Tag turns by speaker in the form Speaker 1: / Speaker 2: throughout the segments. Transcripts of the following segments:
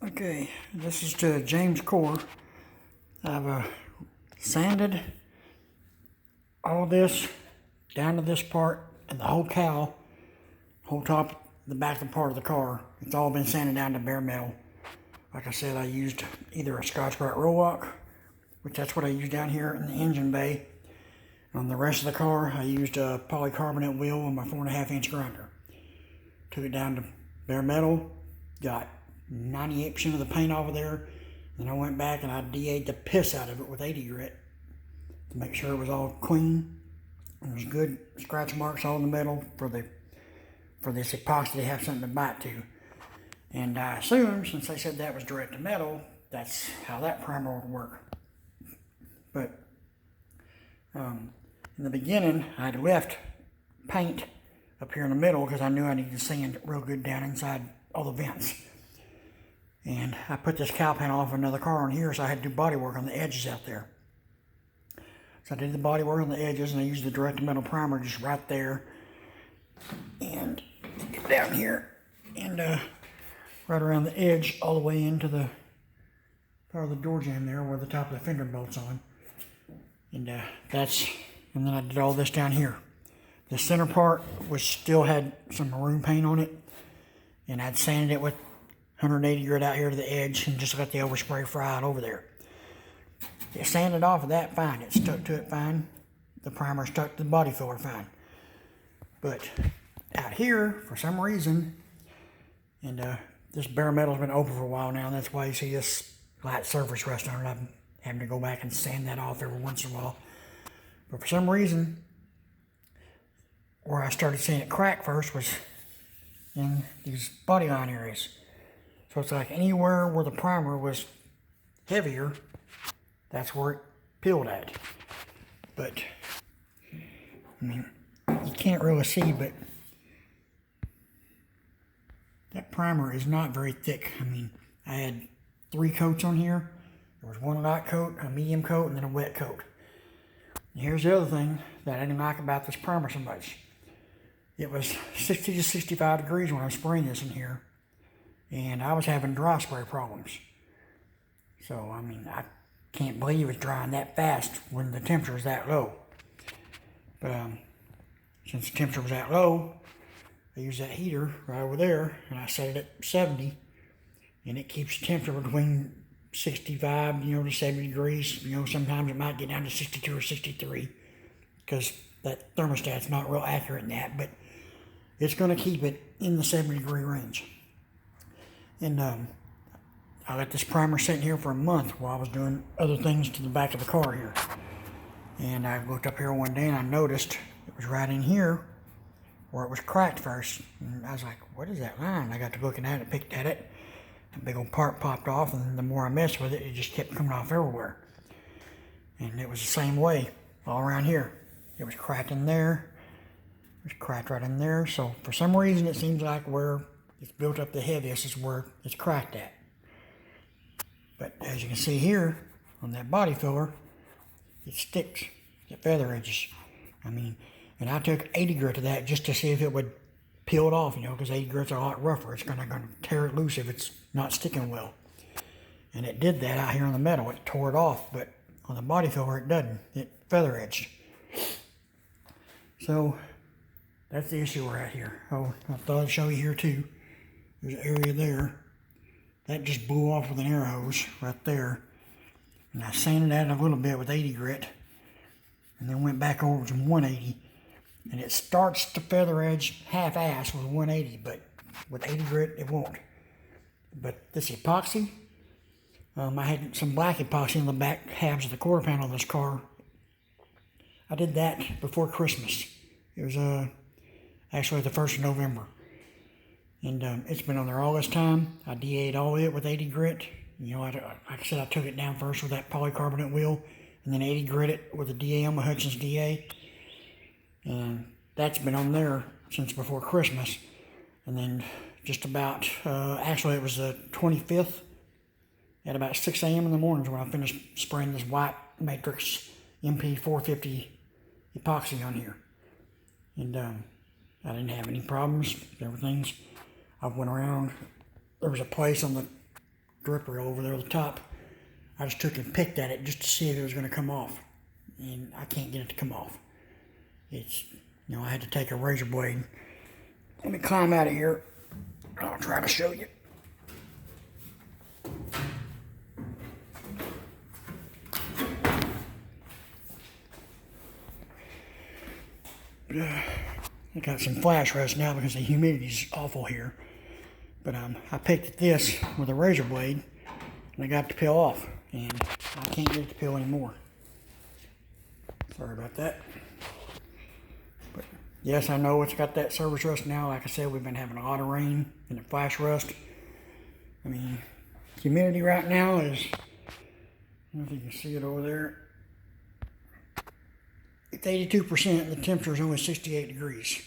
Speaker 1: Okay, this is to James Coar. I've sanded all this down to this part, and the whole cowl, whole top, the back of the part of the car. It's all been sanded down to bare metal. Like I said, I used either a Scotch-Brite Roll-Lock, which that's what I used down here in the engine bay. On the rest of the car, I used a polycarbonate wheel on my 4.5-inch grinder. Took it down to bare metal, got 98% of the paint off of there. Then I went back and I DA'd the piss out of it with 80 grit to make sure it was all clean. There was good scratch marks all in the metal for this epoxy to have something to bite to. And I assumed, since they said that was direct to metal, that's how that primer would work. But in the beginning, I'd left paint up here in the middle because I knew I needed to sand real good down inside all the vents. And I put this cowl panel off another car on here, so I had to do body work on the edges out there. So I did the body work on the edges, and I used the direct to metal primer just right there. And get down here, and right around the edge, all the way into the part of the door jamb there, where the top of the fender bolt's on. And and then I did all this down here. The center part still had some maroon paint on it, and I'd sanded it with 180 grit out here to the edge and just let the overspray fry out over there. It sanded off of that fine. It stuck to it fine. The primer stuck to the body filler fine. But out here, for some reason, and this bare metal's been open for a while now, and that's why you see this light surface rust on it. I'm having to go back and sand that off every once in a while. But for some reason, where I started seeing it crack first was in these body line areas. So it's like anywhere where the primer was heavier, that's where it peeled at. But, I mean, you can't really see, but that primer is not very thick. I mean, I had 3 coats on here. There was one light coat, a medium coat, and then a wet coat. And here's the other thing that I didn't like about this primer so much. It was 60 to 65 degrees when I was spraying this in here, and I was having dry spray problems. So, I mean, I can't believe it's drying that fast when the temperature is that low. But since the temperature was that low, I used that heater right over there, and I set it at 70, and it keeps the temperature between 65, to 70 degrees. Sometimes it might get down to 62 or 63, because that thermostat's not real accurate in that, but it's going to keep it in the 70-degree range. And I let this primer sit in here for a month while I was doing other things to the back of the car here. And I looked up here one day and I noticed it was right in here where it was cracked first. And I was like, what is that line? I got to looking at it, picked at it. A big old part popped off, and the more I messed with it, it just kept coming off everywhere. And it was the same way all around here. It was cracked in there. It was cracked right in there. So for some reason, it seems like where it's built up the heaviest is where it's cracked at. But as you can see here on that body filler, it sticks at feather edges. I mean, and I took 80 grit to that just to see if it would peel it off, because 80 grit's a lot rougher. It's gonna tear it loose if it's not sticking well. And it did that out here on the metal. It tore it off, but on the body filler it doesn't. It feather edged. So that's the issue we're at here. Oh, I thought I'd show you here too. There's an area there. That just blew off with an air hose right there. And I sanded that a little bit with 80 grit. And then went back over to 180. And it starts to feather edge half-ass with 180, but with 80 grit it won't. But this epoxy, I had some black epoxy in the back halves of the quarter panel of this car. I did that before Christmas. It was actually the 1st of November. And it's been on there all this time. I DA'd all of it with 80 grit. Like I said, I took it down first with that polycarbonate wheel, and then 80 grit it with a DA on my Hudson's DA. And that's been on there since before Christmas. And then just about, actually it was the 25th at about 6 a.m. in the mornings when I finished spraying this white Matrix MP 450 epoxy on here. And I didn't have any problems. I went around. There was a place on the dripper over there on the top. I just took and picked at it just to see if it was going to come off. And I can't get it to come off. It's, you know, I had to take a razor blade. Let me climb out of here. I'll try to show you. I got some flash rust now because the humidity is awful here. But I picked at this with a razor blade and I got it to peel off. And I can't get it to peel anymore. Sorry about that. But yes, I know it's got that surface rust now. Like I said, we've been having a lot of rain and the flash rust. I mean, humidity right now is, I don't know if you can see it over there. It's 82%, the temperature is only 68 degrees.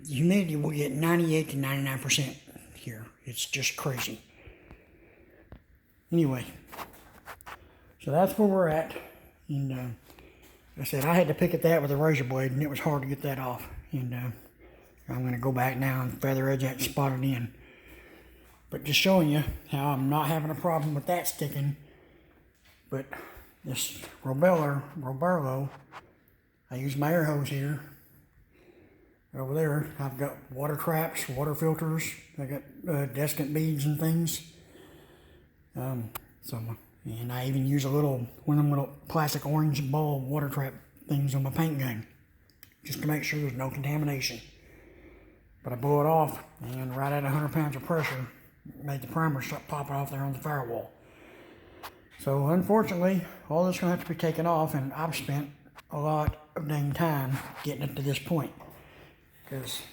Speaker 1: The humidity will get 98 to 99% here. It's just crazy. Anyway, so that's where we're at. And like I said, I had to pick at that with a razor blade, and it was hard to get that off. And I'm going to go back now and feather edge that and spot it in. But just showing you how I'm not having a problem with that sticking. But this Roberlo, I use my air hose here. Over there, I've got water traps, water filters. I got desiccant beads and things. And I even use one of them little plastic orange ball water trap things on my paint gun, just to make sure there's no contamination. But I blew it off, and right at 100 pounds of pressure, made the primer start popping off there on the firewall. So unfortunately, all this is going to have to be taken off, and I've spent a lot of dang time getting it to this point. Because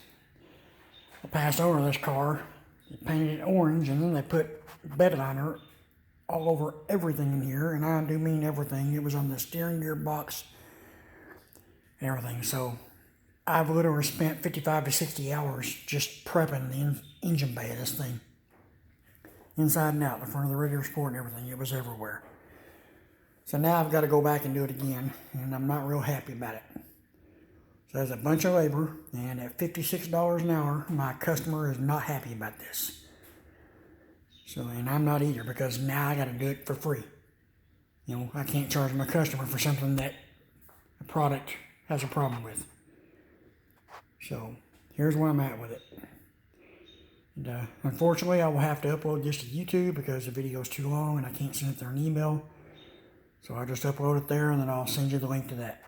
Speaker 1: the past owner of this car, they painted it orange, and then they put bed liner all over everything in here, and I do mean everything. It was on the steering gear box and everything. So I've literally spent 55 to 60 hours just prepping the engine bay of this thing. Inside and out, the front of the radiator support and everything. It was everywhere. So now I've got to go back and do it again, and I'm not real happy about it. So that's a bunch of labor, and at $56 an hour, my customer is not happy about this. So, and I'm not either, because now I got to do it for free. You know, I can't charge my customer for something that a product has a problem with. So, here's where I'm at with it. And unfortunately, I will have to upload this to YouTube because the video is too long and I can't send it there an email. So I'll just upload it there, and then I'll send you the link to that.